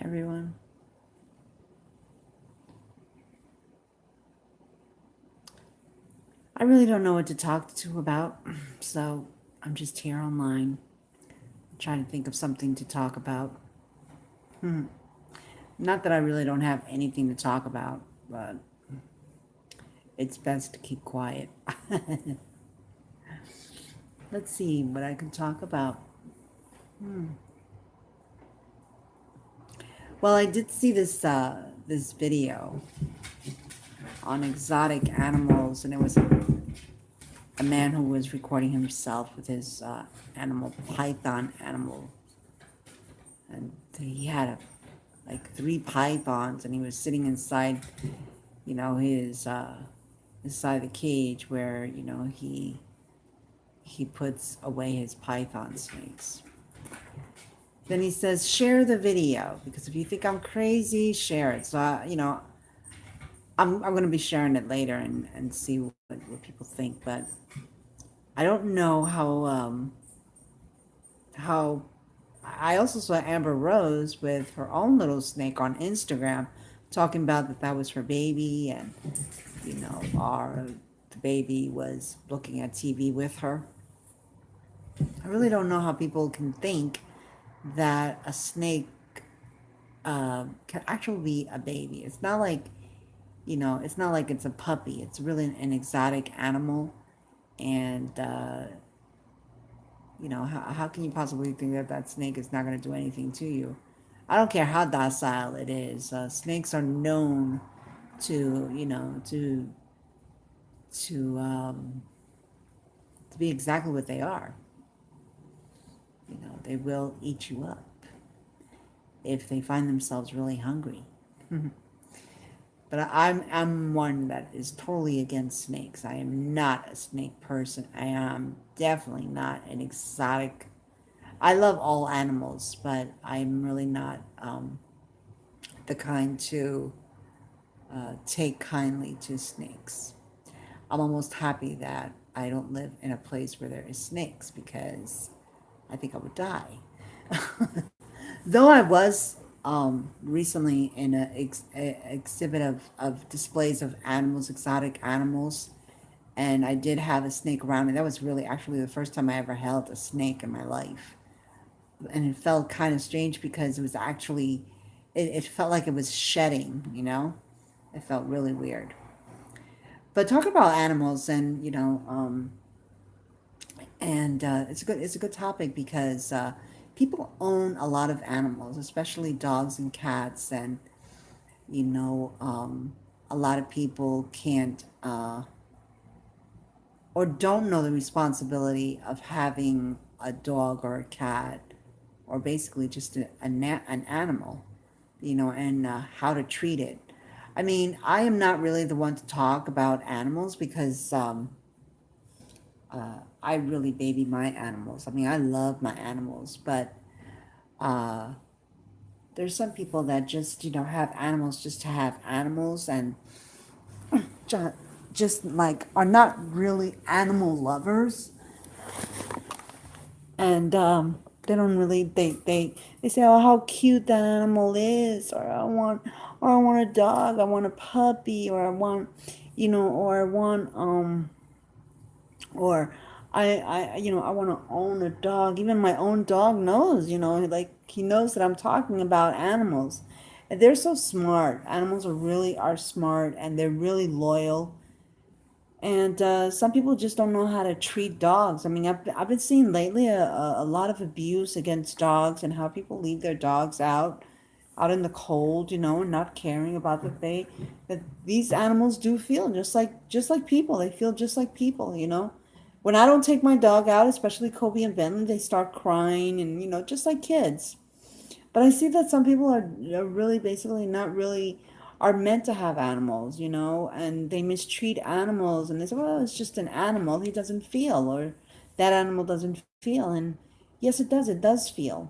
everyone. I really don't know what to talk to about, so I'm just here online trying to think of something to talk about. Hmm. Not that I really don't have anything to talk about, but it's best to keep quiet. Let's see what I can talk about. Hmm. Well, I did see this video on exotic animals, and it was a man who was recording himself with his animal python animal, and he had like three pythons, and he was sitting inside, his inside the cage where he puts away his python snakes. Then he says, share the video, because if you think I'm crazy, share it. So I'm going to be sharing it later and see what people think. But I don't know how I also saw Amber Rose with her own little snake on Instagram talking about that was her baby, and the baby was looking at TV with her. I really don't know how people can think that a snake can actually be a baby. It's not like, it's not like it's a puppy. It's really an exotic animal. And, how can you possibly think that that snake is not going to do anything to you? I don't care how docile it is. Snakes are known to, to, um, to be exactly what they are. They will eat you up if they find themselves really hungry. But I'm one that is totally against snakes. I am not a snake person. I am definitely not an exotic. I love all animals, but I'm really not the kind to take kindly to snakes. I'm almost happy that I don't live in a place where there is snakes, because I think I would die. Though I was recently in an exhibit of displays of animals, exotic animals, and I did have a snake around me. That was really actually the first time I ever held a snake in my life. And it felt kind of strange because it was actually, it felt like it was shedding. It felt really weird. But talk about animals, and it's a good topic, because people own a lot of animals, especially dogs and cats, and you know um, a lot of people can't or don't know the responsibility of having a dog or a cat, or basically just an animal, and how to treat it. I mean, I am not really the one to talk about animals, because I really baby my animals. I mean, I love my animals, but uh, there's some people that just have animals just to have animals, and ju- just like are not really animal lovers, and they don't really they say, oh, how cute that animal is, or I want a dog, I want a puppy, or I want, or I want or I want to own a dog. Even my own dog knows, like he knows that I'm talking about animals. And they're so smart. Animals are smart, and they're really loyal. And some people just don't know how to treat dogs. I mean, I've been seeing lately a lot of abuse against dogs, and how people leave their dogs out in the cold, and not caring about that these animals do feel just like people. They feel just like people. When I don't take my dog out, especially Kobe and Bentley, they start crying, and just like kids. But I see that some people are really basically not really are meant to have animals, and they mistreat animals, and they say, well, it's just an animal. He doesn't feel, or that animal doesn't feel. And yes, it does. It does feel.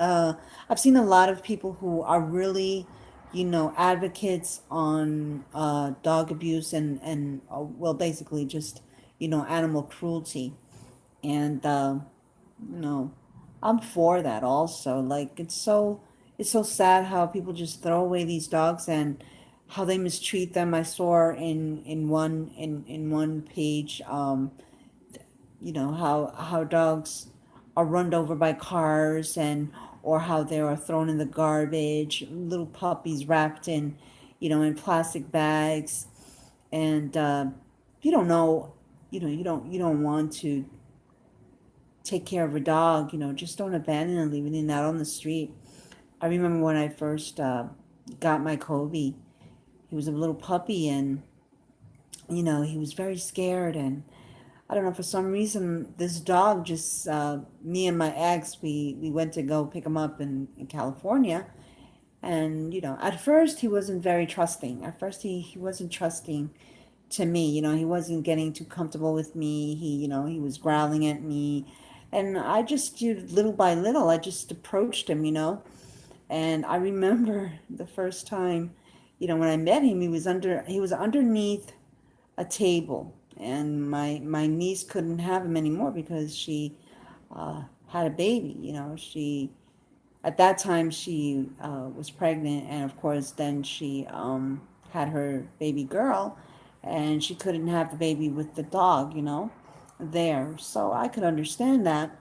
Uh, I've seen a lot of people who are really, advocates on dog abuse, and well, basically just, animal cruelty. And, you know, I'm for that also. Like, it's so sad how people just throw away these dogs and how they mistreat them. I saw in one page, how dogs are run over by cars, and or how they are thrown in the garbage, little puppies wrapped in, in plastic bags, and you don't know, you don't want to take care of a dog, just don't abandon and leave it out on the street. I remember when I first got my Kobe. He was a little puppy, and he was very scared. And I don't know, for some reason, this dog just me and my ex, we went to go pick him up in California. And at first he wasn't very trusting. At first he wasn't trusting to me. He wasn't getting too comfortable with me. He was growling at me. And I just, little by little, I just approached him. And I remember the first time, when I met him, he was underneath a table, and my niece couldn't have him anymore because she had a baby. She at that time she was pregnant, and of course then she had her baby girl, and she couldn't have the baby with the dog. There. So I could understand that.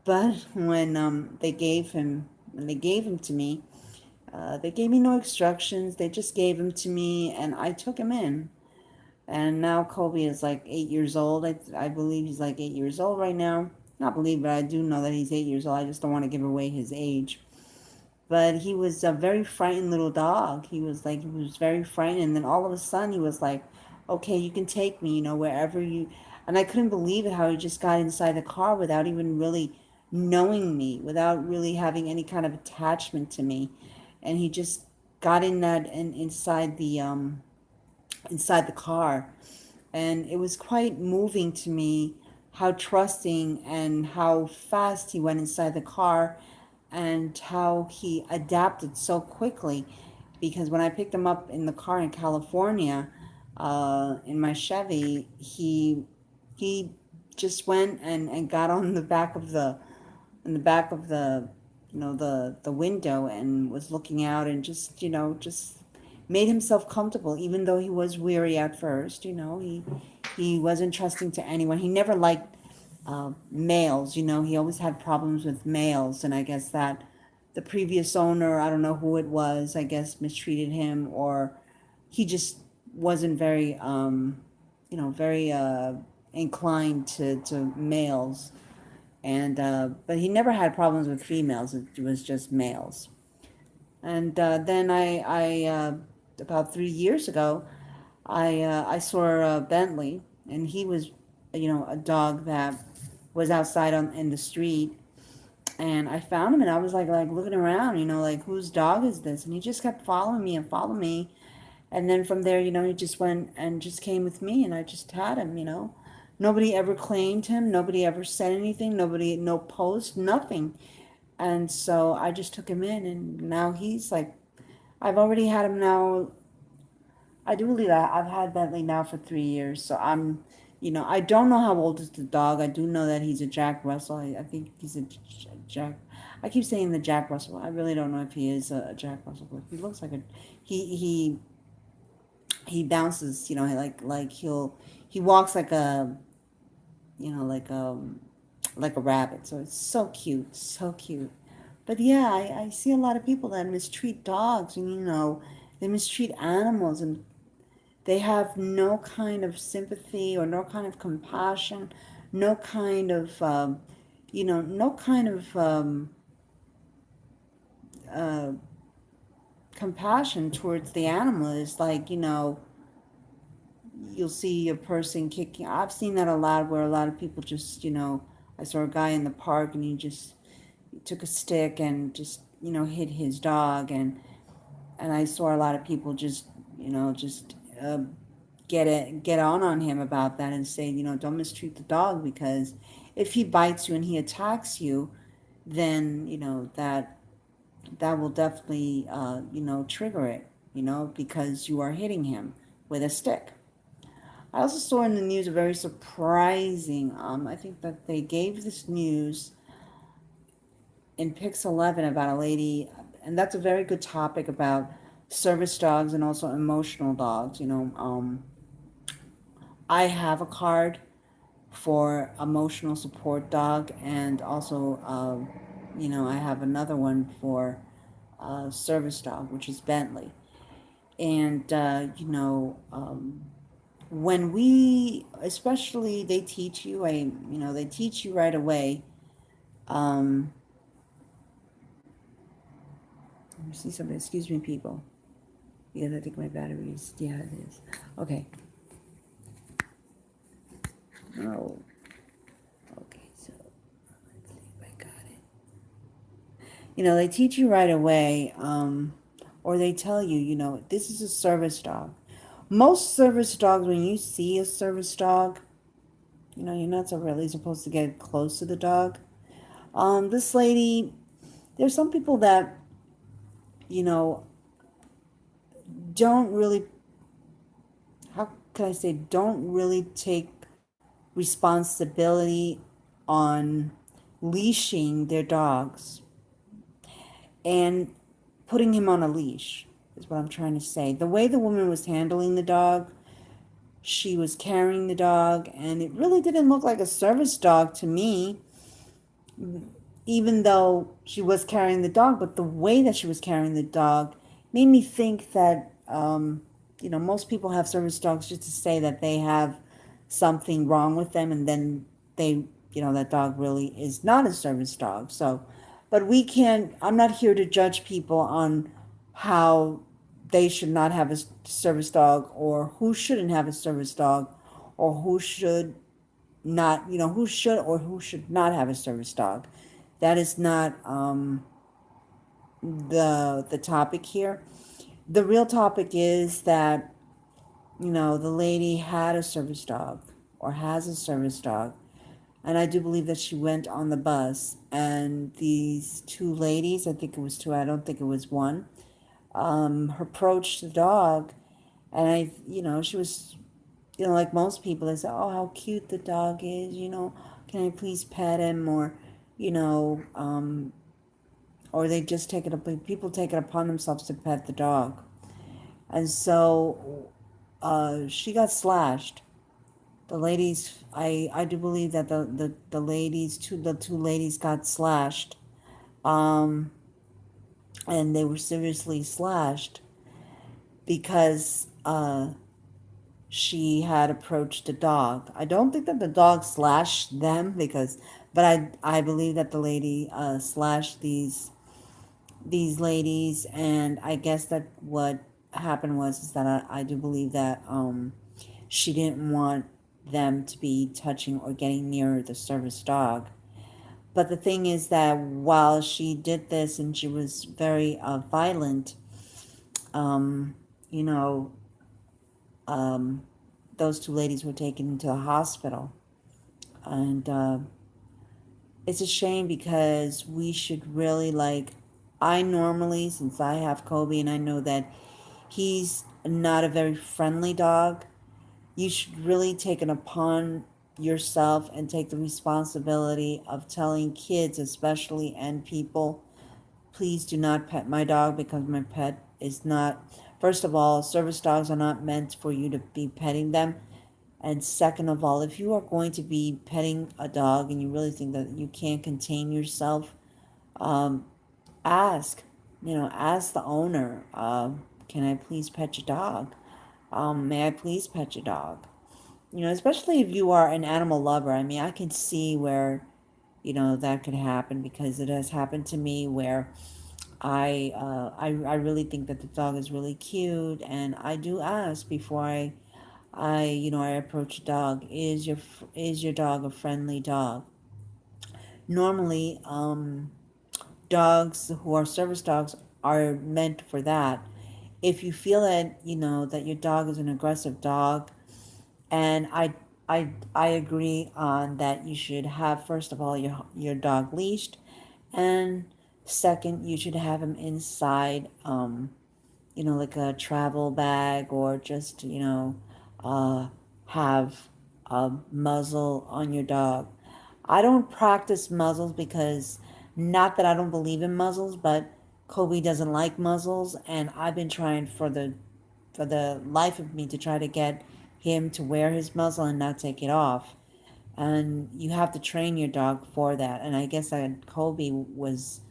But when they gave him to me, they gave me no instructions. They just gave him to me, and I took him in. And now Kobe is like 8 years old. I believe he's like 8 years old right now. Not believe, but I do know that he's 8 years old. I just don't want to give away his age. But he was a very frightened little dog. He was very frightened. And then all of a sudden he was like, okay, you can take me, wherever you. And I couldn't believe it how he just got inside the car without even really knowing me, without really having any kind of attachment to me. And he just got in that and inside the car. And it was quite moving to me how trusting and how fast he went inside the car, and how he adapted so quickly. Because when I picked him up in the car in California, in my Chevy, he just went and got on the back of the in the back of the the window, and was looking out, and just made himself comfortable, even though he was weary at first. He wasn't trusting to anyone. He never liked males. He always had problems with males, and I guess that the previous owner, I don't know who it was, I guess mistreated him, or he just wasn't very very inclined to males. And but he never had problems with females. It was just males. And then about 3 years ago, I saw Bentley, and he was, a dog that was outside in the street, and I found him, and I was like looking around, like whose dog is this? And he just kept following me and following me, and then from there, he just went and just came with me, and I just had him. Nobody ever claimed him. Nobody ever said anything. Nobody, no post, nothing. And so I just took him in, and now he's like, I've already had him now. I do believe that I've had Bentley now for 3 years. So I don't know how old is the dog. I do know that he's a Jack Russell. I think he's a Jack. I keep saying the Jack Russell. I really don't know if he is a Jack Russell, but he looks like a. He he he bounces. He walks like a, you know like a rabbit. So it's so cute, so cute. But yeah, I see a lot of people that mistreat dogs, and they mistreat animals, and they have no kind of sympathy or no kind of compassion, no kind of no kind of uh, compassion towards the animal. It's like, you'll see a person kicking. I've seen that a lot, where a lot of people just, I saw a guy in the park, and he took a stick and just, hit his dog. And I saw a lot of people just, just get on him about that, and say, don't mistreat the dog, because if he bites you and he attacks you, then, that will definitely, trigger it, because you are hitting him with a stick. I also saw in the news a very surprising, I think that they gave this news in Pix 11 about a lady. and that's a very good topic about service dogs and also emotional dogs. I have a card for emotional support dog, and also, I have another one for service dog, which is Bentley. And when we, especially, they teach you right away. Um, Let me see something. Excuse me, people. Because I think my batteries. Yeah, it is. Okay. Oh. Okay. So let's see if I got it. They teach you right away, or they tell you, this is a service dog. Most service dogs, when you see a service dog, you're not so really supposed to get close to the dog. This lady, there's some people that, you know, don't really, how can I say, don't really take responsibility on leashing their dogs and putting him on a leash, is what I'm trying to say. The way the woman was handling the dog, she was carrying the dog, and it really didn't look like a service dog to me, even though she was carrying the dog. But the way that she was carrying the dog made me think that, most people have service dogs just to say that they have something wrong with them, and then they, that dog really is not a service dog. So, but we can't, I'm not here to judge people on how they should not have a service dog, or who shouldn't have a service dog, or who should not, who should or who should not have a service dog. That is not the topic here. The real topic is that, the lady had a service dog, or has a service dog. And I do believe that she went on the bus, and these two ladies, I think it was two, I don't think it was one, approached the dog. And she was, like most people, they say, oh, how cute the dog is, can I please pet him? You know, um, or they just take it up, people take it upon themselves to pet the dog. And so she got slashed. The ladies, I do believe that the ladies, the two ladies got slashed. Um, and they were seriously slashed because she had approached the dog. I don't think that the dog slashed them, but I believe that the lady slashed these ladies, and I guess that what happened was is that I do believe that she didn't want them to be touching or getting near the service dog. But the thing is that while she did this and she was very violent, um, you know, um, those two ladies were taken into the hospital. And it's a shame because we should really, like, I normally, since I have Kobe and I know that he's not a very friendly dog, you should really take it upon yourself and take the responsibility of telling kids, especially, and people, please do not pet my dog, because my pet is not, first of all, service dogs are not meant for you to be petting them. And second of all, if you are going to be petting a dog and you really think that you can't contain yourself, um, ask, ask the owner, can I please pet your dog? May I please pet your dog? Especially if you are an animal lover. I mean, I can see where, that could happen, because it has happened to me where I really think that the dog is really cute, and I do ask before I approach a dog, is your dog a friendly dog? Normally, dogs who are service dogs are meant for that. If you feel that, that your dog is an aggressive dog, and I agree on that, you should have, first of all, your dog leashed, and second, you should have him inside, like a travel bag, or just, uh, have a muzzle on your dog. I don't practice muzzles because, not that I don't believe in muzzles, but Kobe doesn't like muzzles, and I've been trying for the life of me to try to get him to wear his muzzle and not take it off. And you have to train your dog for that. And I guess that Kobe was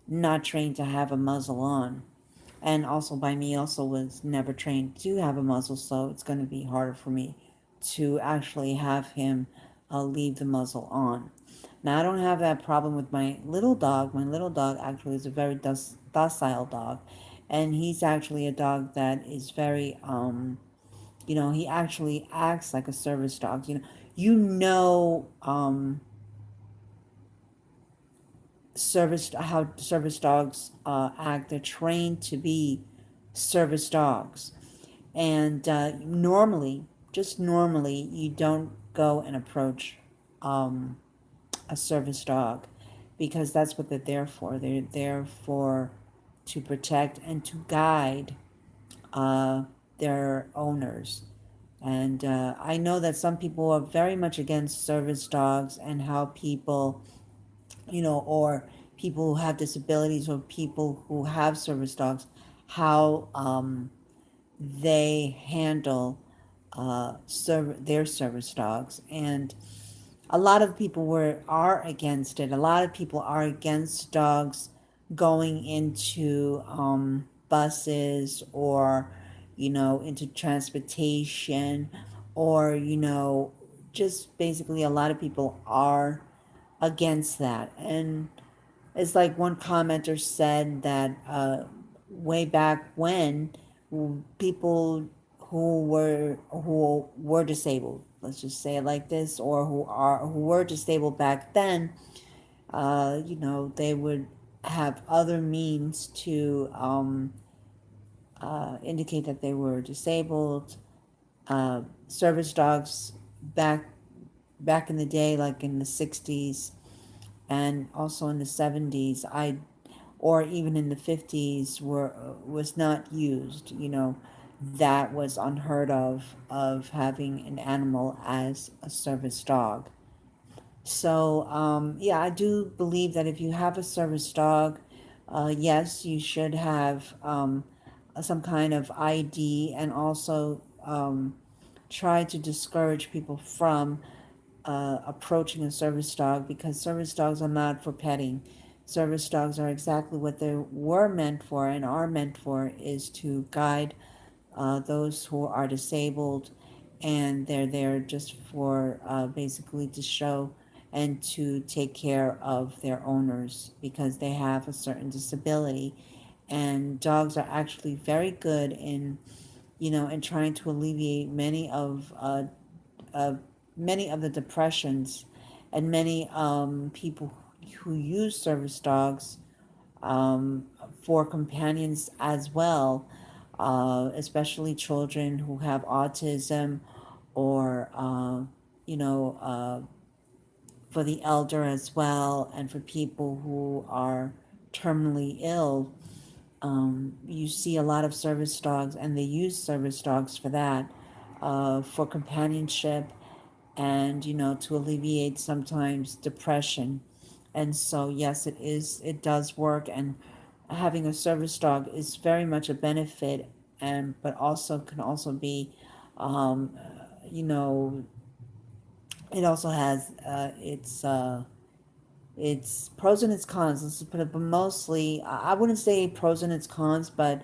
not trained to have a muzzle on. And also by me also was never trained to have a muzzle, so it's going to be harder for me to actually have him leave the muzzle on. Now I don't have that problem with my little dog. My little dog actually is a very docile dog, and he's actually a dog that is very he actually acts like a service dog. Service how service dogs act. They're trained to be service dogs, and normally, you don't go and approach um, a service dog because that's what they're there for. They're there for to protect and to guide uh, their owners. And I know that some people are very much against service dogs and how people, or people who have disabilities or people who have service dogs, how they handle their service dogs. And a lot of people are against it. A lot of people are against dogs going into buses or into transportation or just basically a lot of people are against that. And it's like one commenter said that way back when people who were disabled, let's just say it like this, or who were disabled back then, they would have other means to indicate that they were disabled. Service dogs back in the day, like in the 60s and also in the 70s, or even in the 50s, was not used. That was unheard of having an animal as a service dog. So yeah, I do believe that if you have a service dog, yes, you should have some kind of ID, and also try to discourage people from approaching a service dog, because service dogs are not for petting. Service dogs are exactly what they were meant for and are meant for, is to guide those who are disabled, and they're there just for basically to show and to take care of their owners because they have a certain disability. And dogs are actually very good in trying to alleviate many of the depressions, and many people who use service dogs um, for companions as well, especially children who have autism, or you know uh, for the elder as well, and for people who are terminally ill. You see a lot of service dogs, and they use service dogs for that, for companionship, and to alleviate sometimes depression. And so yes, it does work, and having a service dog is very much a benefit, and but also can also be um, you know it also has its pros and its cons. Let's put it, but mostly I wouldn't say pros and its cons, but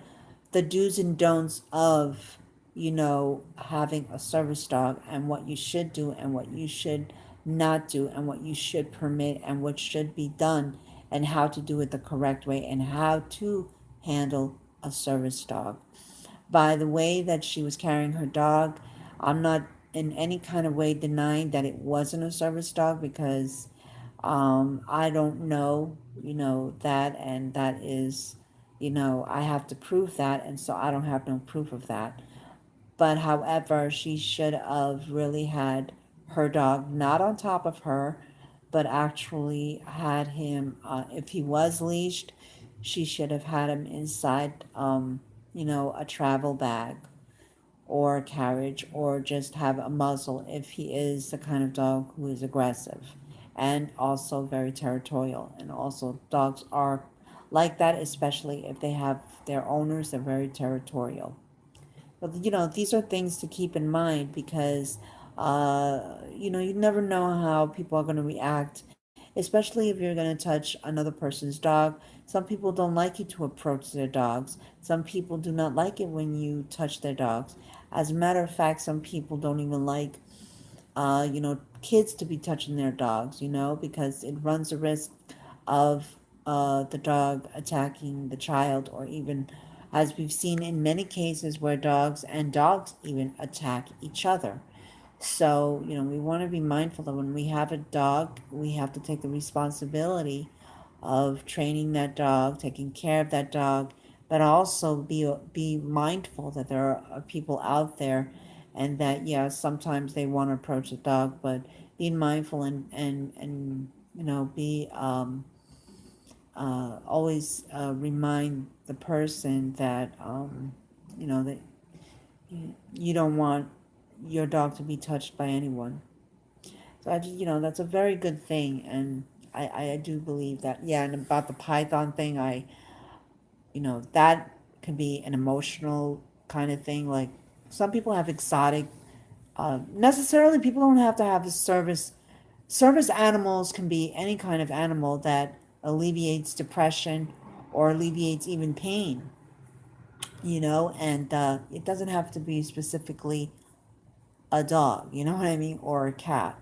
the do's and don'ts of having a service dog, and what you should do and what you should not do, and what you should permit and what should be done, and how to do it the correct way, and how to handle a service dog. By the way that she was carrying her dog, I'm not in any kind of way denying that it wasn't a service dog, because I don't know, that, and that is, I have to prove that, and so I don't have no proof of that. But however, she should have really had her dog not on top of her, but actually had him, if he was leashed, she should have had him inside, a travel bag or a carriage, or just have a muzzle if he is the kind of dog who is aggressive and also very territorial. And also, dogs are like that, especially if they have their owners are very territorial. But these are things to keep in mind because you never know how people are going to react, especially if you're going to touch another person's dog. Some people don't like you to approach their dogs. Some people do not like it when you touch their dogs. As a matter of fact, some people don't even like kids to be touching their dogs, because it runs a risk of the dog attacking the child, or even, as we've seen in many cases, where dogs and dogs even attack each other. So, we want to be mindful that when we have a dog, we have to take the responsibility of training that dog, taking care of that dog, but also be mindful that there are people out there, and that yeah, sometimes they want to approach the dog, but being mindful and be always remind the person that that you don't want your dog to be touched by anyone. So that's a very good thing, and I do believe that. Yeah, and about the python thing, that can be an emotional kind of thing. Like some people have exotic. Necessarily, people don't have to have a service. Service animals can be any kind of animal that alleviates depression or alleviates even pain. And it doesn't have to be specifically a dog. You know what I mean, or a cat.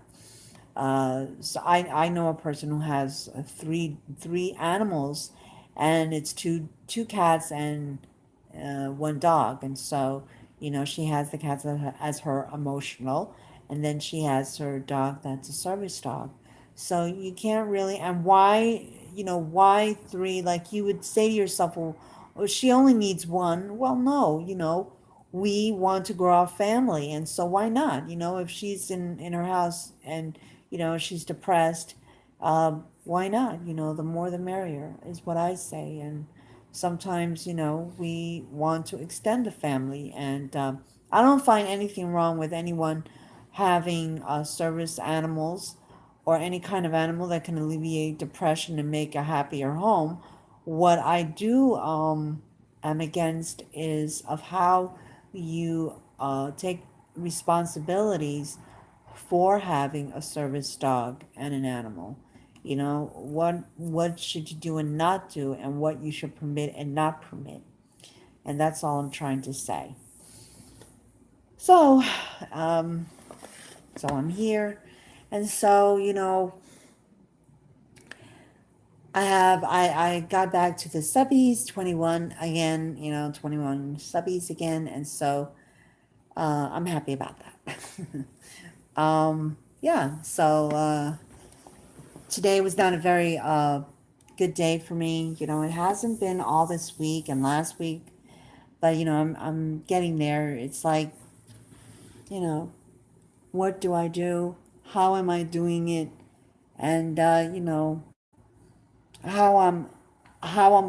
So I know a person who has three animals, and it's two cats and one dog, and so she has the cats as her emotional, and then she has her dog that's a service dog. So you can't really, and why three? Like you would say to yourself, well, she only needs one. Well, no, we want to grow our family, and so why not? If she's in her house and she's depressed, why not? The more the merrier is what I say. And sometimes we want to extend the family, and I don't find anything wrong with anyone having service animals or any kind of animal that can alleviate depression and make a happier home. What I do am against is of how you take responsibilities for having a service dog and an animal. What should you do and not do, and what you should permit and not permit. And that's all I'm trying to say. So, um, so I'm here, and so I got back to the subbies 21 again, 21 subbies again, and so I'm happy about that. Yeah, so today was not a very good day for me. It hasn't been all this week and last week, but I'm getting there. It's like, you know, what do I do? How am I doing it? And how I'm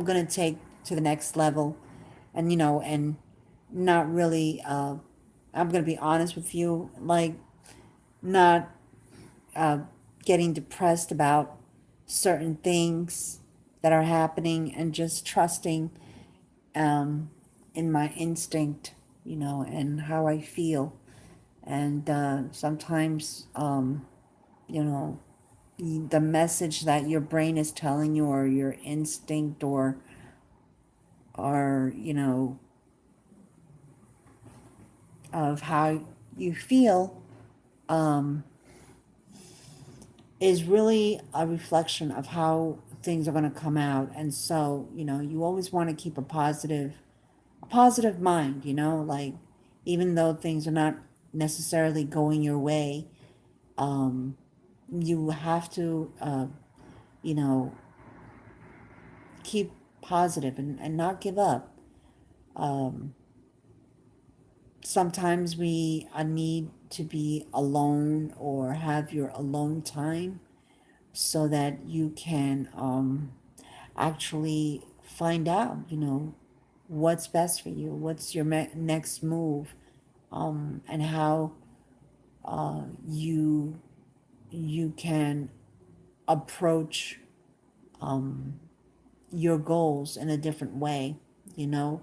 gonna take to the next level, and and not really. I'm gonna be honest with you, like not uh, getting depressed about certain things that are happening, and just trusting um, in my instinct, and how I feel. And sometimes, you know, the message that your brain is telling you, or your instinct, or of how you feel, um, is really a reflection of how things are going to come out. And so you always want to keep a positive mind, like even though things are not necessarily going your way, um, you have to you know keep positive, and not give up. um, Sometimes we need to be alone, or have your alone time, so that you can actually find out, what's best for you, what's your next move, and how you can approach your goals in a different way, you know,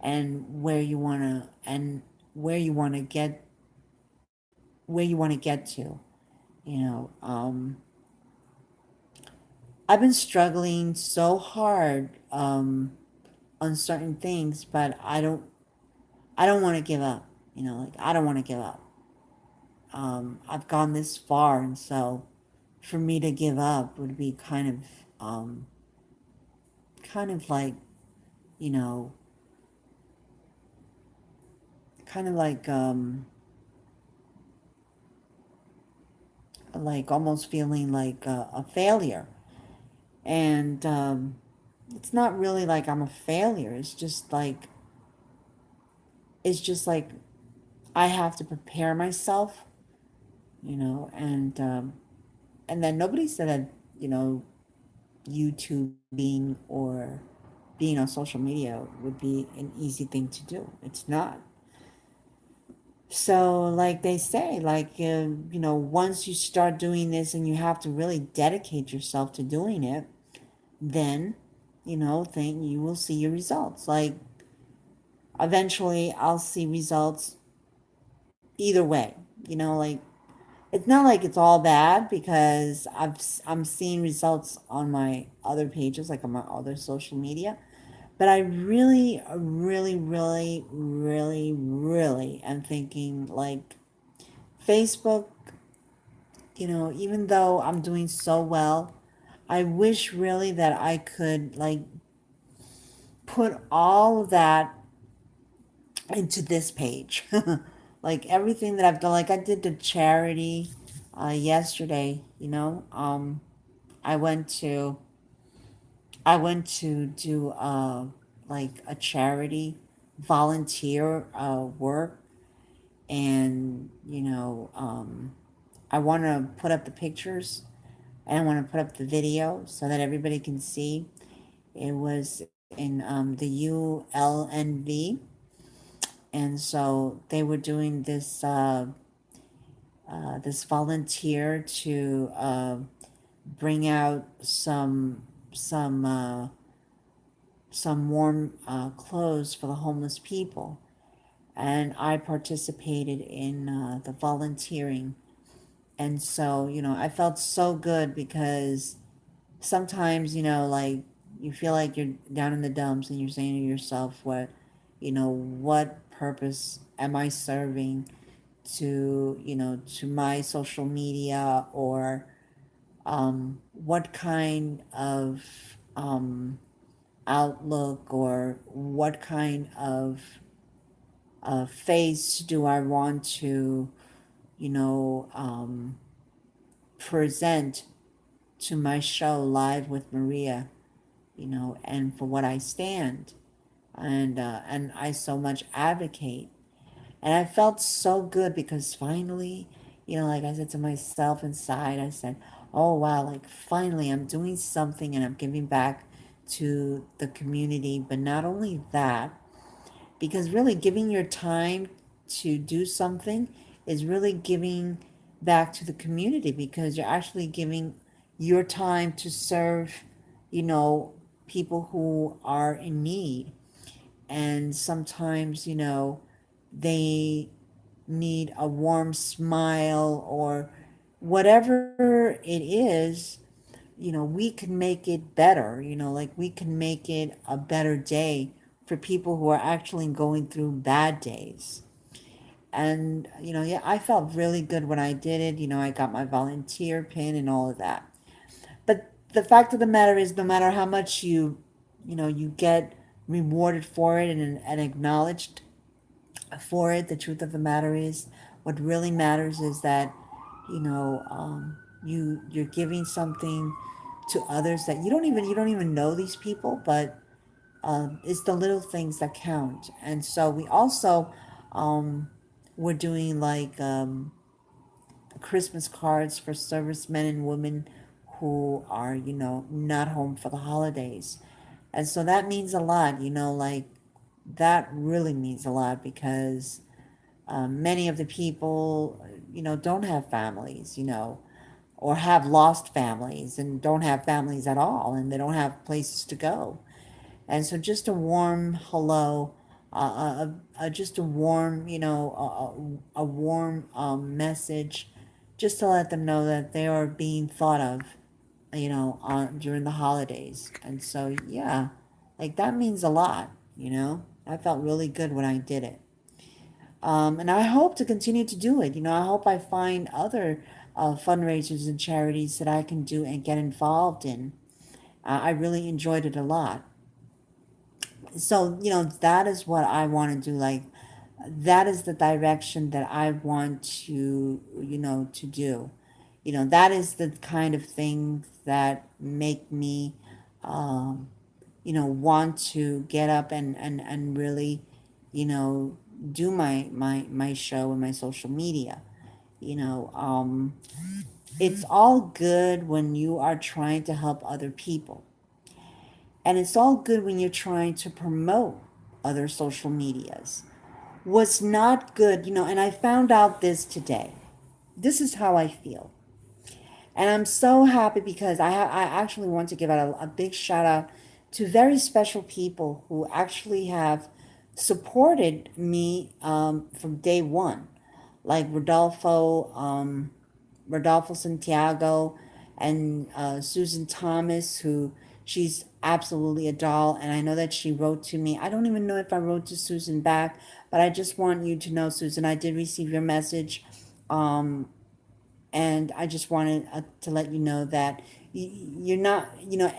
and where you want to get where you want to get to, you know. I've been struggling so hard on certain things, but I don't want to give up. You know, like I don't want to give up. I've gone this far, and so for me to give up would be kind of like, you know, kind of like almost feeling like a failure. And it's not really like I'm a failure. It's just like I have to prepare myself, you know, and then nobody said that, you know, YouTubing or being on social media would be an easy thing to do. It's not. So, like they say, you know, once you start doing this and you have to really dedicate yourself to doing it, then, you know, then you will see your results. Like, eventually, I'll see results either way. You know, like, it's not like it's all bad because I'm seeing results on my other pages, like on my other social media. But I really am thinking like Facebook, you know, even though I'm doing so well, I wish really that I could like put all of that into this page. Like everything that I've done, like I did the charity yesterday, you know. I went to I went to do like a charity volunteer work, and you know, I want to put up the pictures and I want to put up the video so that everybody can see. It was in the ULNV, and so they were doing this volunteer to bring out some some warm clothes for the homeless people, and I participated in the volunteering. And so, you know, I felt so good because sometimes, you know, like you feel like you're down in the dumps and you're saying to yourself, you know, what purpose am I serving to, you know, to my social media, or what kind of um, outlook, or what kind of face do I want to, you know, present to my show Live with Maria, you know, and for what I stand, and I so much advocate. And I felt so good because finally, you know, like I said to myself inside, I said, "Oh wow, like finally I'm doing something and I'm giving back to the community." But not only that, because really giving your time to do something is really giving back to the community, because you're actually giving your time to serve, you know, people who are in need. And sometimes, you know, they need a warm smile or whatever it is, you know, we can make it better, you know, like we can make it a better day for people who are actually going through bad days. And, you know, yeah, I felt really good when I did it. You know, I got my volunteer pin and all of that. But the fact of the matter is, no matter how much you know, you get rewarded for it and acknowledged for it, the truth of the matter is, what really matters is that, you know, you're giving something to others that you don't even know these people, but it's the little things that count. And so we also um, we're doing like Christmas cards for servicemen and women who are, you know, not home for the holidays. And so that means a lot, you know, like that really means a lot because many of the people, you know, don't have families, you know. or have lost families and don't have families at all, and they don't have places to go. And so just a warm hello, just a warm, a warm message, just to let them know that they are being thought of, during the holidays. And so, yeah, like that means a lot. I felt really good when I did it. And I hope to continue to do it. I hope I find other fundraisers and charities that I can do and get involved in. I really enjoyed it a lot. So, that is what I want to do. Like, that is the direction that I want to do. That is the kind of thing that make me, um, want to get up and really, you know, do my show and my social media. You know, um, it's all good when you are trying to help other people. And it's all good when you're trying to promote other social medias. What's not good, and I found out this today. This is how I feel. And I'm so happy because I actually want to give out a big shout out to very special people who actually have supported me from day one, like Rodolfo Santiago, and Susan Thomas, who she's absolutely a doll. And I know that she wrote to me. I don't even know if I wrote to Susan back, but I just want you to know, Susan, I did receive your message. Um, and I just wanted to let you know that you're not,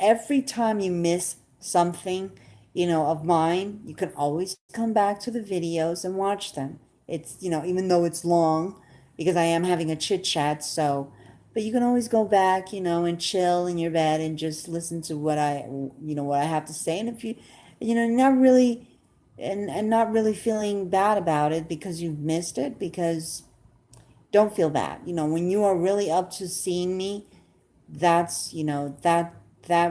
every time you miss something, of mine, you can always come back to the videos and watch them. It's, even though it's long, because I am having a chit chat, so, but you can always go back, and chill in your bed and just listen to what I have to say. And if you, not really, and not really feeling bad about it because you've missed it, because don't feel bad. When you are really up to seeing me, that's, that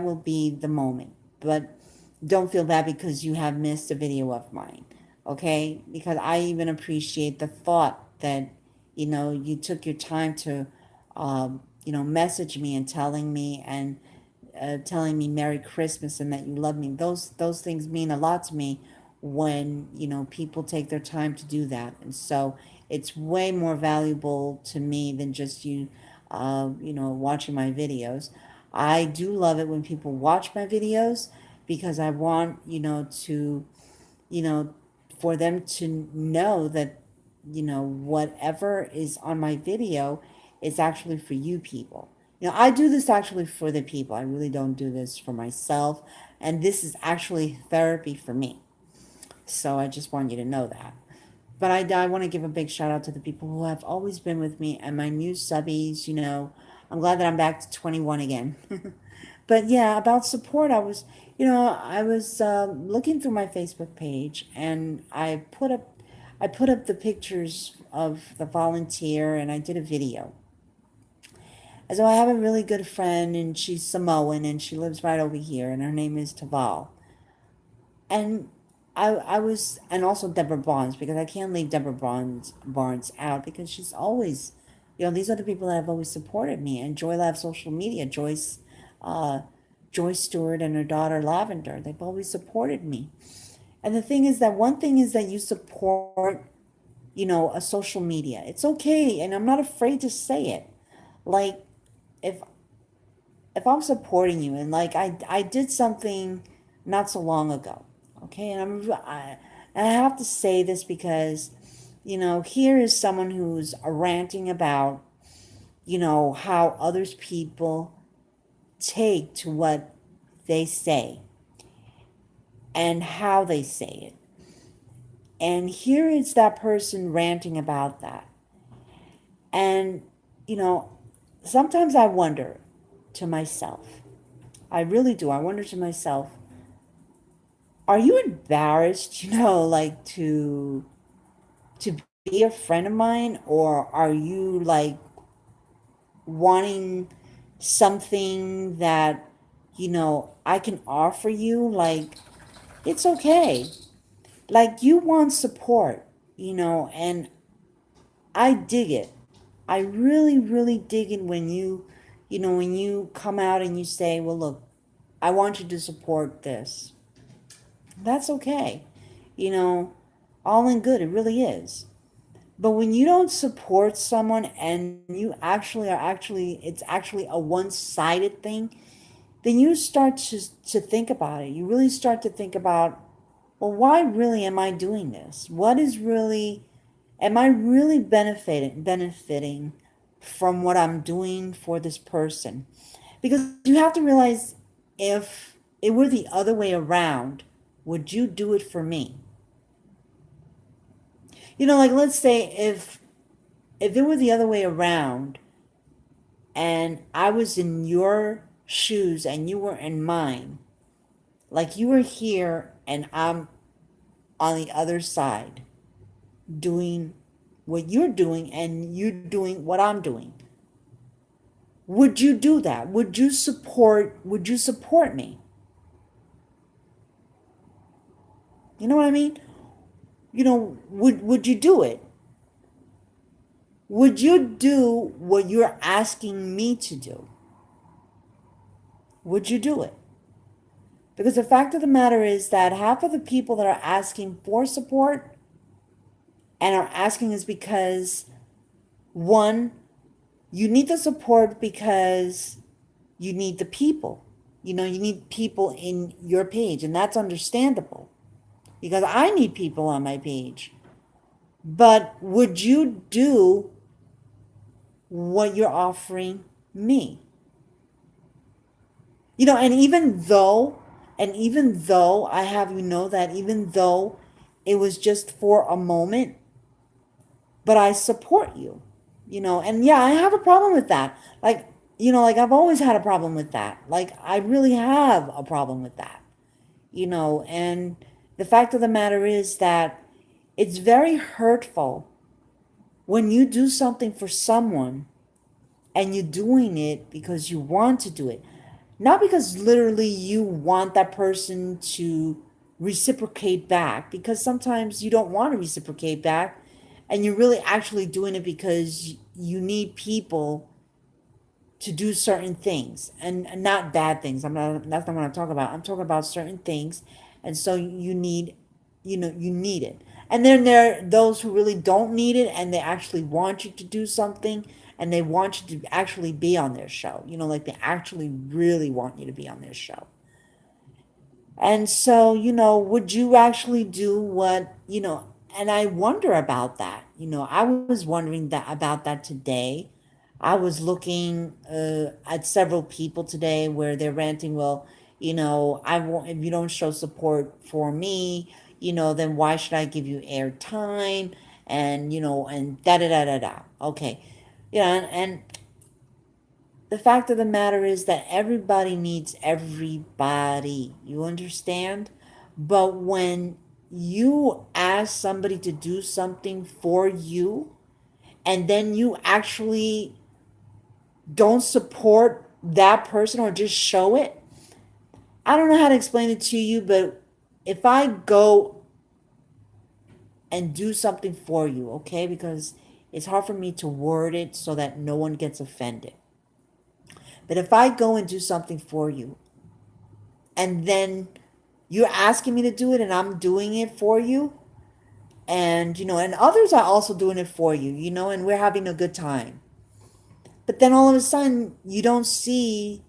will be the moment. But don't feel bad because you have missed a video of mine. Okay? Because I even appreciate the thought that, you took your time to, message me and telling me Merry Christmas and that you love me. Those things mean a lot to me when people take their time to do that, and so it's way more valuable to me than just watching my videos. I do love it when people watch my videos because I want to you know for them to know that whatever is on my video is actually for you people. I do this actually for the people. I really don't do this for myself. And this is actually therapy for me. So I just want you to know that. But I want to give a big shout out to the people who have always been with me and my new subbies. I'm glad that I'm back to 21 again. But yeah, about support, I was looking through my Facebook page and I put up the pictures of the volunteer and I did a video. And so I have a really good friend and she's Samoan and she lives right over here and her name is Taval. And and also Deborah Barnes, because I can't leave Deborah Barnes out because she's always, these are the people that have always supported me. And Joy Lab Social Media, uh, Joyce Stewart and her daughter Lavender, they've always supported me. And the thing is that one thing is that you support, a social media. It's okay, and I'm not afraid to say it. Like, if if I'm supporting you and like I did something not so long ago, okay, and I have to say this because here is someone who's ranting about how others people take to what they say and how they say it. And here is that person ranting about that. And you know, sometimes I wonder to myself, I really do. I wonder to myself, are you embarrassed, like to be a friend of mine, or are you like wanting something that I can offer you? Like, it's okay. Like, you want support, and I dig it. I really, really dig it when you When you come out and you say, well, look, I want you to support this, that's okay. You know, all in good, it really is. But when you don't support someone and you it's actually a one-sided thing, then you start to think about it. You really start to think about, well, why really am I doing this? Am I really benefiting from what I'm doing for this person? Because you have to realize, if it were the other way around, would you do it for me? Like, let's say if it were the other way around and I was in your shoes and you were in mine, like you were here and I'm on the other side doing what you're doing and you doing what I'm doing. Would you do that? Would you support me? You know what I mean? Would you do it? Would you do what you're asking me to do? Would you do it? Because the fact of the matter is that half of the people that are asking for support and are asking is because, one, you need the support because you need the people. You need people in your page, and that's understandable because I need people on my page. But would you do what you're offering me? And even though I have you know that even though it was just for a moment, but I support you. And yeah, I have a problem with that. Like I've always had a problem with that. Like, I really have a problem with that. And the fact of the matter is that it's very hurtful when you do something for someone and you're doing it because you want to do it. Not because literally you want that person to reciprocate back, because sometimes you don't want to reciprocate back and you're really actually doing it because you need people to do certain things, and not bad things. That's not what I'm talking about. I'm talking about certain things. And so you need it. And then there are those who really don't need it and they actually want you to do something, and they want you to actually be on their show. Like, they actually really want you to be on their show. And so, would you actually do and I wonder about that. I was wondering about that today. I was looking at several people today where they're ranting, well, I won't, if you don't show support for me, then why should I give you airtime? And da da da da da. Okay. And the fact of the matter is that everybody needs everybody. You understand? But when you ask somebody to do something for you and then you actually don't support that person or just show it, I don't know how to explain it to you, but if I go and do something for you, okay, because it's hard for me to word it so that no one gets offended. But if I go and do something for you and then you're asking me to do it and I'm doing it for you, and others are also doing it for you, and we're having a good time. But then all of a sudden you don't see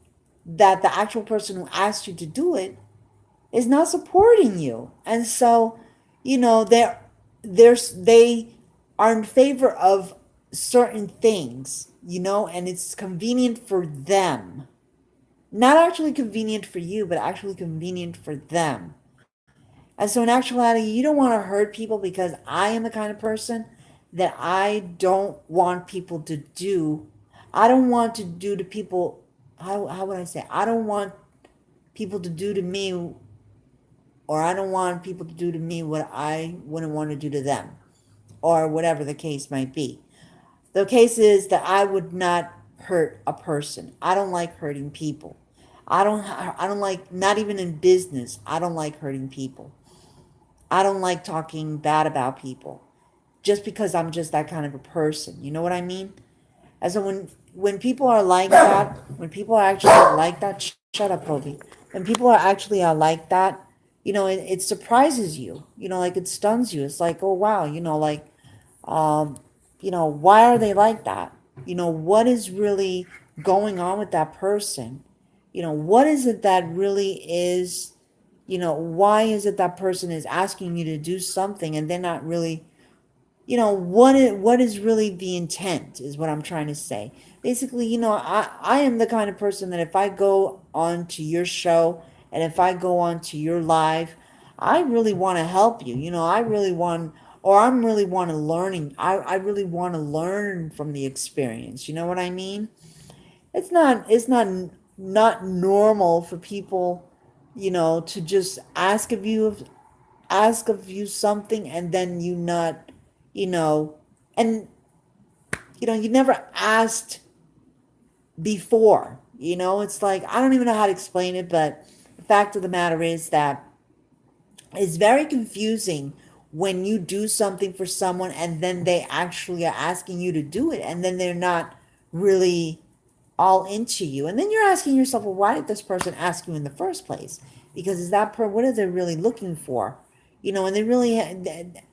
that the actual person who asked you to do it is not supporting you. And so, they are in favor of certain things, and it's convenient for them. Not actually convenient for you, but actually convenient for them. And so, in actuality, you don't want to hurt people, because I am the kind of person that I don't want people to do. I don't want to do to people, how would I say? I don't want people to do to me, or I don't want people to do to me what I wouldn't want to do to them, or whatever the case might be. The case is that I would not hurt a person. I don't like hurting people. I don't like, not even in business, I don't like hurting people. I don't like talking bad about people just because I'm just that kind of a person. You know what I mean? And so when people are like that, when people are actually like that, shut up, Kobe. When people are actually are like that, it surprises you. Like it stuns you. It's like, oh wow, like, um, why are they like that? What is really going on with that person? What is it that really is, why is it that person is asking you to do something and they're not really, what is really the intent is what I'm trying to say. Basically, I am the kind of person that if I go on to your show and if I go on to your live, I really want to help you. I really want, or I'm really want to learning. I really want to learn from the experience. You know what I mean? It's not normal for people, to just ask of you something and then you not, you know, and you never asked before. It's like I don't even know how to explain it, but the fact of the matter is that it's very confusing when you do something for someone and then they actually are asking you to do it and then they're not really all into you. And then you're asking yourself, well, why did this person ask you in the first place? Because what are they really looking for? And they really,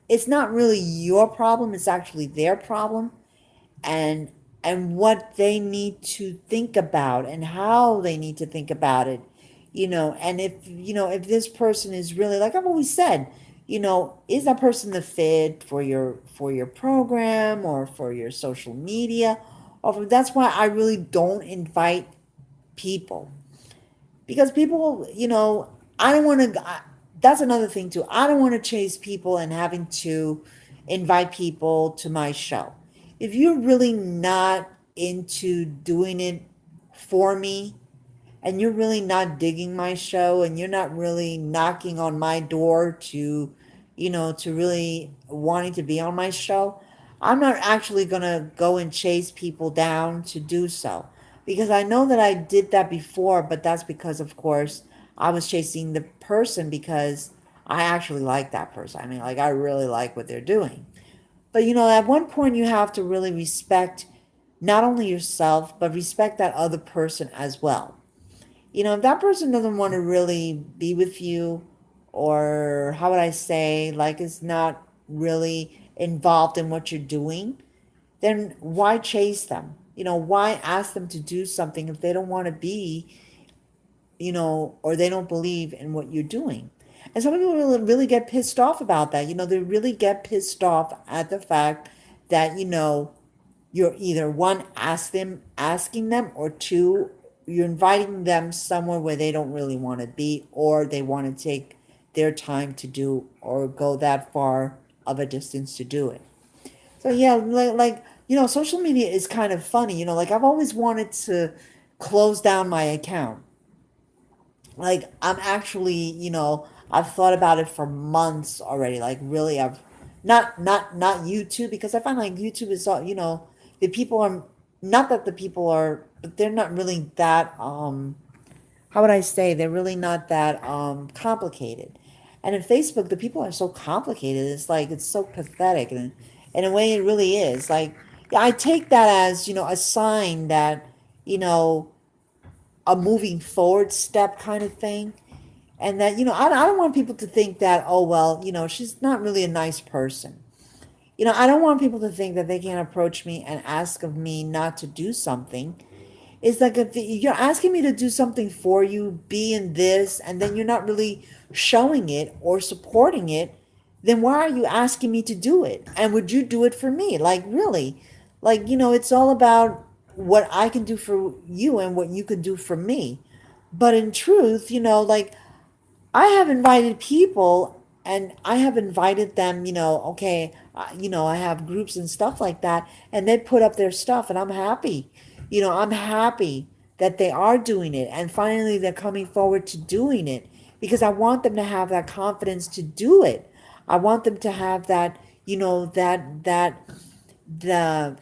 it's not really your problem, it's actually their problem. And what they need to think about and how they need to think about it. And if this person is really, like I've always said, is that person the fit for your program or for your social media? That's why I really don't invite people, because people, I don't want to. That's another thing too. I don't want to chase people and having to invite people to my show. If you're really not into doing it for me, and you're really not digging my show, and you're not really knocking on my door to really wanting to be on my show, I'm not actually going to go and chase people down to do so. Because I know that I did that before, but that's because, of course, I was chasing the person because I actually like that person. I mean, like, I really like what they're doing. But, at one point, you have to really respect not only yourself, but respect that other person as well. If that person doesn't want to really be with you, or how would I say, like is not really involved in what you're doing, then why chase them? Why ask them to do something if they don't want to be, or they don't believe in what you're doing? And some people really get pissed off about that. They really get pissed off at the fact that, you're either one asking them, or two, you're inviting them somewhere where they don't really want to be, or they want to take their time to do or go that far of a distance to do it. So yeah, like social media is kind of funny. Like I've always wanted to close down my account. Like I'm actually, I've thought about it for months already. Like really, I've not YouTube, because I find like YouTube is all, the people are, not that the people are, but they're not really that how would I say, they're really not that complicated. And in Facebook, the people are so complicated. It's like it's so pathetic, and in a way, it really is. Like, yeah, I take that as a sign that you know a moving forward step kind of thing. And that, I don't want people to think that, oh, well, she's not really a nice person. I don't want people to think that they can approach me and ask of me not to do something. It's like if you're asking me to do something for you, be in this, and then you're not really showing it or supporting it, then why are you asking me to do it? And would you do it for me? Like, really? Like, it's all about what I can do for you and what you can do for me. But in truth, like, I have invited people and I have invited them, okay, I have groups and stuff like that, and they put up their stuff, and I'm happy. I'm happy that they are doing it, and finally they're coming forward to doing it, because I want them to have that confidence to do it. I want them to have that, the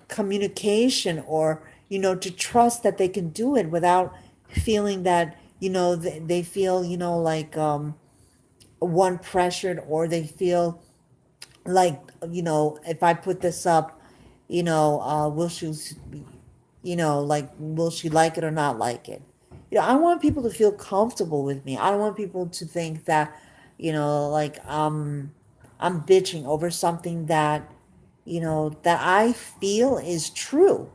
communication, or, to trust that they can do it without feeling that, they feel, like, one pressured, or they feel like, if I put this up, will she, like, will she like it or not like it? I want people to feel comfortable with me. I don't want people to think that, like, I'm bitching over something that, that I feel is true.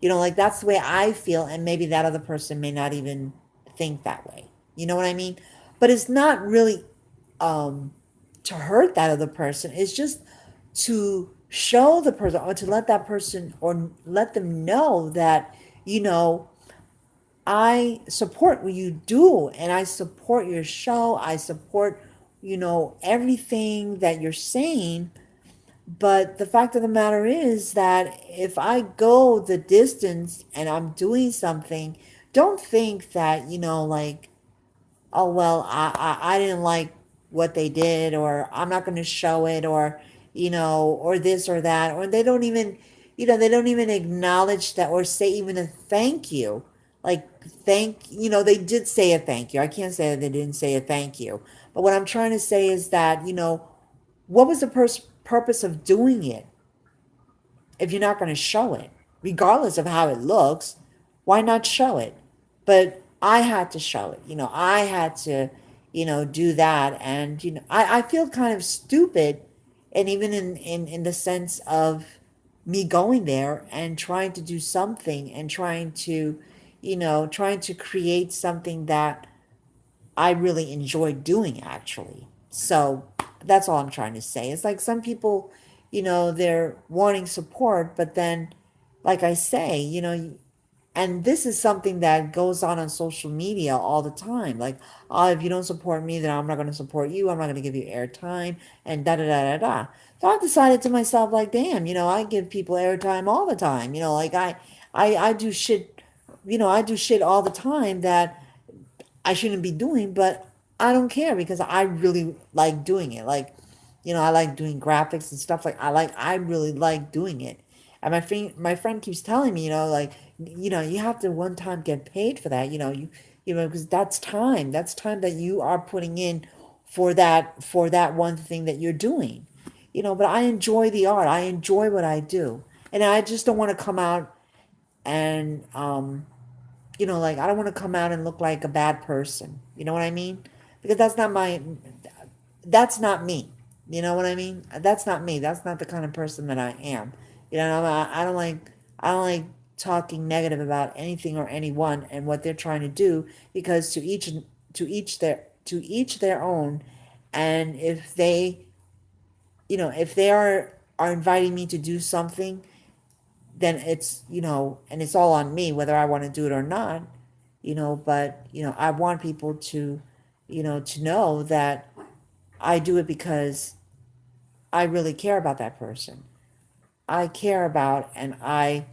Like, that's the way I feel, and maybe that other person may not even think that way. You know what I mean? But it's not really um to hurt that other person. It's just to show the person, or to let that person, or let them know that, you know, I support what you do, and I support your show. I support, everything that you're saying. But the fact of the matter is that if I go the distance and I'm doing something, don't think that, like, oh, well, I didn't like what they did, or I'm not going to show it, or, or this or that, or they don't even acknowledge that, or say even a thank you. Like, they did say a thank you. I can't say that they didn't say a thank you. But what I'm trying to say is that, what was the purpose of doing it if you're not going to show it? Regardless of how it looks, why not show it? But I had to show it. I had to, do that. And, I feel kind of stupid. And even in the sense of me going there and trying to do something, and trying to create something that I really enjoy doing, actually. So that's all I'm trying to say. It's like some people, they're wanting support, but then, like I say, and this is something that goes on social media all the time. Like, oh, if you don't support me, then I'm not going to support you. I'm not going to give you airtime, and da da da da da. So I've decided to myself, like, damn, I give people airtime all the time. Like, I do shit. I do shit all the time that I shouldn't be doing, but I don't care because I really like doing it. Like, I like doing graphics and stuff. Like, I really like doing it. And my friend keeps telling me, like, you have to one time get paid for that. Because that's time. That's time that you are putting in for that one thing that you're doing. But I enjoy the art. I enjoy what I do, and I just don't want to come out and like, I don't want to come out and look like a bad person. You know what I mean? Because that's not me. You know what I mean? That's not me. That's not the kind of person that I am. I don't like talking negative about anything or anyone and what they're trying to do, because to each their own. And if they are inviting me to do something, then and it's all on me whether I want to do it or not. But I want people to know that I do it because I really care about that person. I care about, and I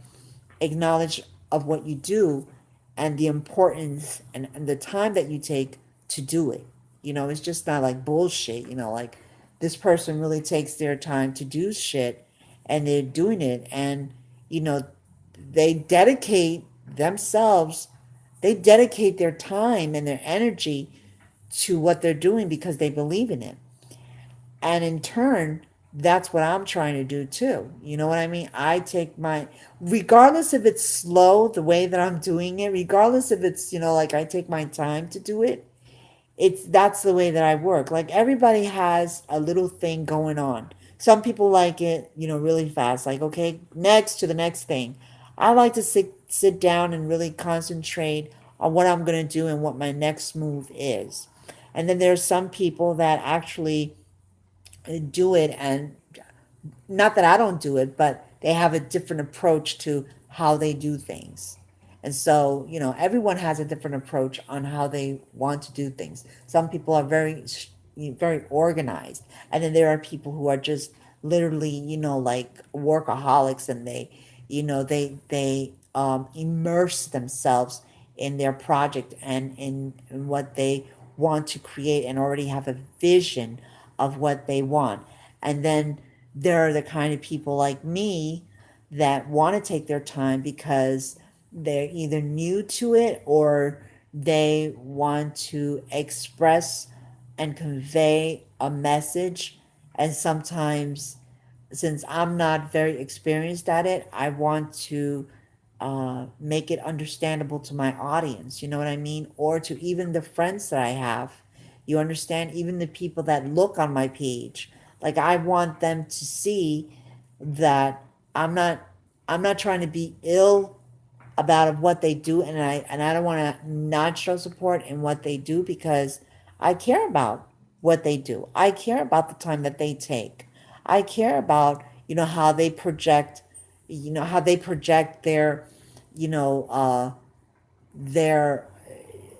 acknowledge of what you do, and the importance, and the time that you take to do it. It's just not like bullshit. Like, this person really takes their time to do shit, and they're doing it, and you know they dedicate themselves, they dedicate their time and their energy to what they're doing because they believe in it. And in turn, that's what I'm trying to do too. You know what I mean? I take regardless if it's slow the way that I'm doing it, regardless if it's, like, I take my time to do it, that's the way that I work. Like, everybody has a little thing going on. Some people like it, really fast. Like, okay, next to the next thing. I like to sit down and really concentrate on what I'm gonna do and what my next move is. And then there's some people that actually do it, and not that I don't do it, but they have a different approach to how they do things. And so, everyone has a different approach on how they want to do things. Some people are very organized, and then there are people who are just literally, like, workaholics, and they immerse themselves in their project, and in what they want to create, and already have a vision of what they want. And then there are the kind of people like me that want to take their time because they're either new to it, or they want to express and convey a message. And sometimes, since I'm not very experienced at it, I want to make it understandable to my audience, you know what I mean? Or to even the friends that I have. You understand? Even the people that look on my page. Like I want them to see that I'm not I'm not trying to be ill about what they do, and I don't want to not show support in what they do because I care about what they do. I care about the time that they take. I care about, how they project, how they project their, you know, uh their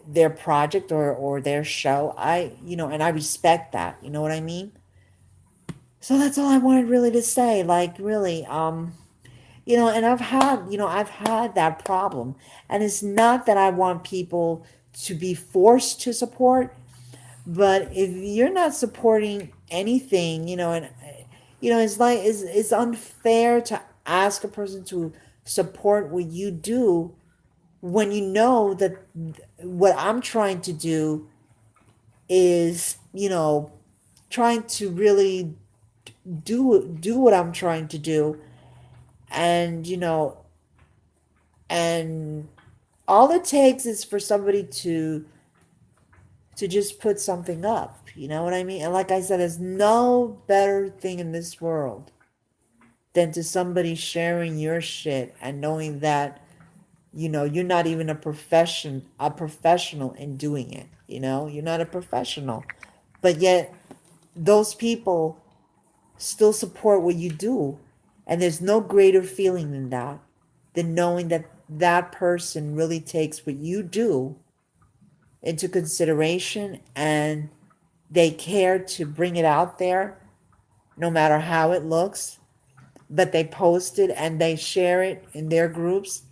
their project or their show. And I respect that. You know what I mean? So that's all I wanted really to say. Like really, and I've had that problem. And it's not that I want people to be forced to support, but if you're not supporting anything, it's unfair to ask a person to support what you do when you know that what I'm trying to do is, trying to really do what I'm trying to do, and and all it takes is for somebody to just put something up. You know what I mean? And like I said, there's no better thing in this world than to somebody sharing your shit and knowing that you're not even a professional in doing it. You're not a professional, but yet those people still support what you do, and there's no greater feeling than that, than knowing that that person really takes what you do into consideration, and they care to bring it out there no matter how it looks, but they post it and they share it in their groups.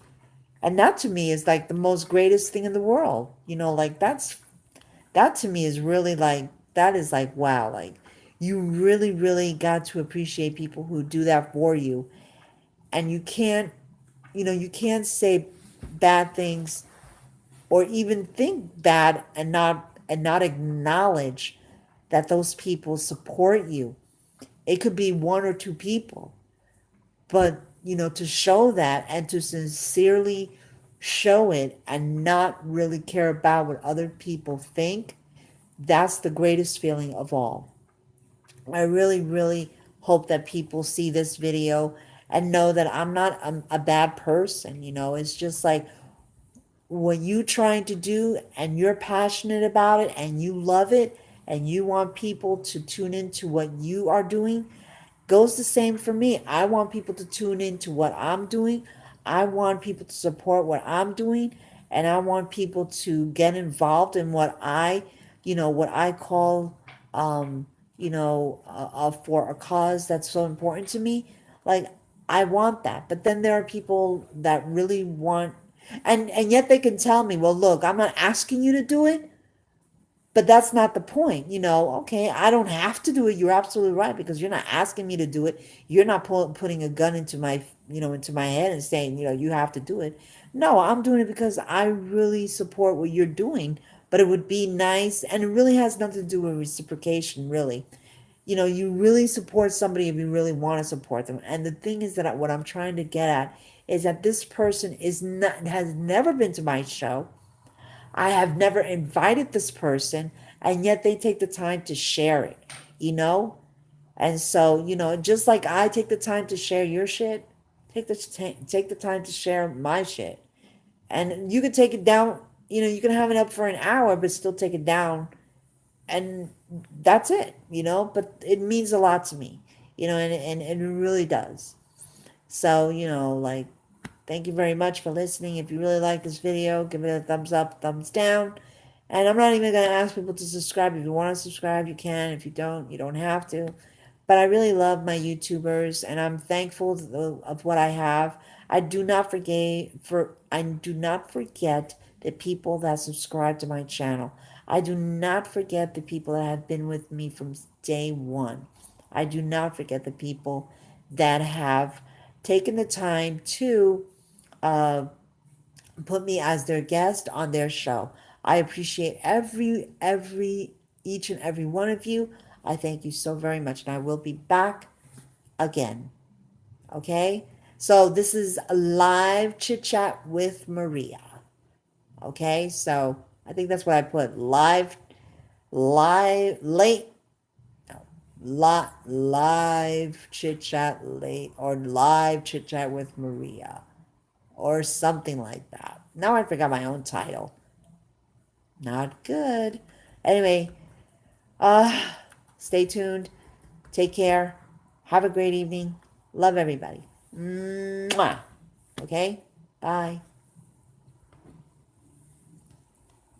And that to me is like the most greatest thing in the world. Like that to me is really like, that is like, wow, like you really, really got to appreciate people who do that for you. And you can't say bad things or even think bad and not acknowledge that those people support you. It could be one or two people, but to show that and to sincerely show it and not really care about what other people think, that's the greatest feeling of all. I really, really hope that people see this video and know that I'm not a bad person. It's just like what you trying to do and you're passionate about it and you love it and you want people to tune into what you are doing, goes the same for me. I want people to tune into what I'm doing. I want people to support what I'm doing, and I want people to get involved in what I call, for a cause that's so important to me. Like I want that, but then there are people that really want, and yet they can tell me, well, look, I'm not asking you to do it, but that's not the point. Okay, I don't have to do it. You're absolutely right, because you're not asking me to do it. You're not putting a gun into my head and saying, you have to do it. No, I'm doing it because I really support what you're doing, but it would be nice, and it really has nothing to do with reciprocation, really. You really support somebody if you really want to support them. And the thing is that what I'm trying to get at is that this person has never been to my show. I have never invited this person, and yet they take the time to share it, you know? And so, just like I take the time to share your shit, take the time to share my shit. And you can take it down, you can have it up for an hour, but still take it down. And that's it. But it means a lot to me, and it really does. So, like, thank you very much for listening. If you really like this video, give it a thumbs up, thumbs down. And I'm not even going to ask people to subscribe. If you want to subscribe, you can. If you don't have to. But I really love my YouTubers, and I'm thankful of what I have. I do not forget the people that subscribe to my channel. I do not forget the people that have been with me from day one. I do not forget the people that have taken the time to uh, put me as their guest on their show. I appreciate each and every one of you. I thank you so very much, and I will be back again. Okay? So this is a live chit chat with Maria. Okay, so I think that's what I put. Late, live chit chat late, or live chit chat with Maria, or something like that. Now I forgot my own title. Not good. Anyway, uh, stay tuned. Take care. Have a great evening. Love everybody. Mwah. Okay? Bye.